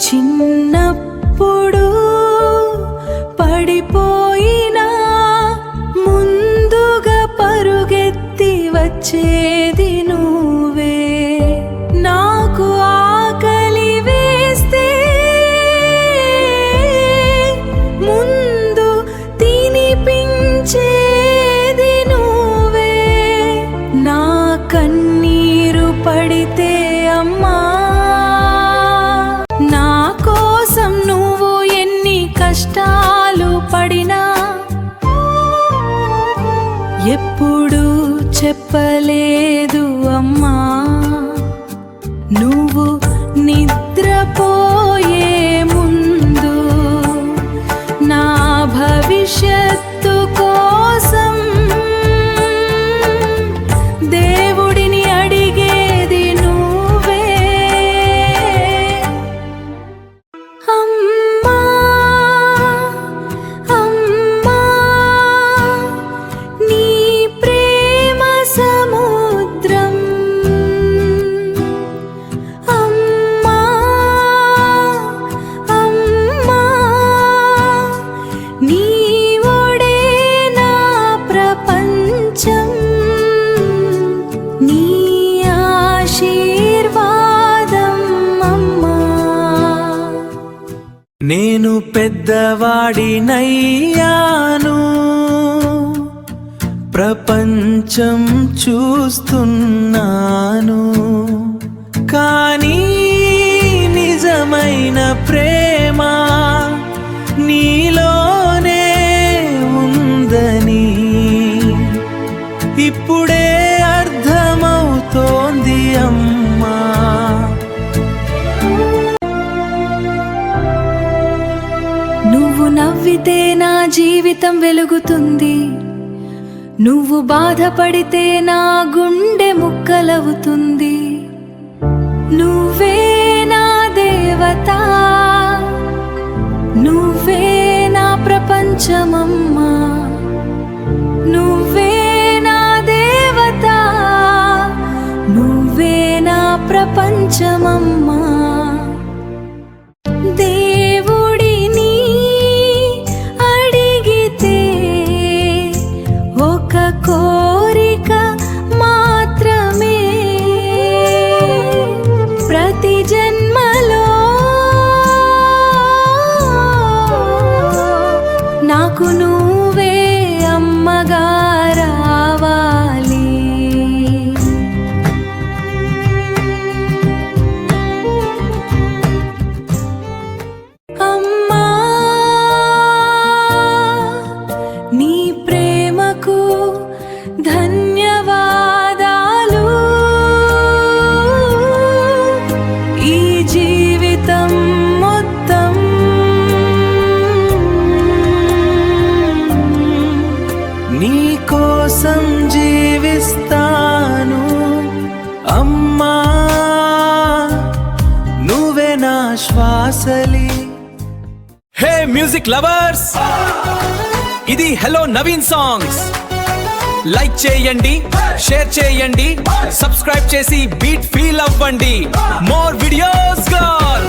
చిన్నప్పుడు పడిపోయినా ముందుగా పరుగెత్తి వచ్చేది నువ్వే. నాకు ఆకలి వేస్తే ముందు తినిపించేది నువ్వే. నా కన్నీరు పడితే అమ్మా నా కోసం నువ్వు ఎన్ని కష్టాలు పడినా ఎప్పుడు చెప్పలేదు అమ్మా. నువ్వు నిద్రపోయే ముందు నా భవిష్యత్తు కోసం దేవుడిని అడిగేది నువ్వే. అమ్మా అమ్మా నీ ప్రేమ సముద్రం. అమ్మా అమ్మా నీ ఒడే నా ప్రపంచం. నీ ఆశీర్వాదం అమ్మా. నేను పెద్దవాడినయ్యాను, ప్రపంచం చూస్తున్నాను, కానీ నిజమైన ప్రేమ నీలోనే ఉందని ఇప్పుడే అర్థమవుతోంది అమ్మా. నువ్వు నవ్వితే నా జీవితం వెలుగుతుంది. నువ్వు బాధపడితే నా గుండె ముక్కలవుతుంది. నువ్వే నా దేవత, నువ్వే నా ప్రపంచమమ్మా. నువ్వే నా దేవత, నువ్వే నా ప్రపంచమమ్మా. దేవుడిని అడిగితే ఒక కోరిక మాత్రమే, ప్రతి జన్మలో నాకు నువ్వే అమ్మగా రావాలి. అమ్మా నీ ప్రేమకు ధన్యవాదాలు. ఈ జీవితం మొత్తం నీ కోసం జీవిస్తాను అమ్మా. నువ్వే నా శ్వాసలి. హే మ్యూజిక్ లవర్స్, ఇది హలో నవీన్ సాంగ్స్. లైక్ చేయండి, షేర్ చేయండి, సబ్స్క్రైబ్ చేసి బీట్ ఫీల్ అవ్వండి. More videos girl.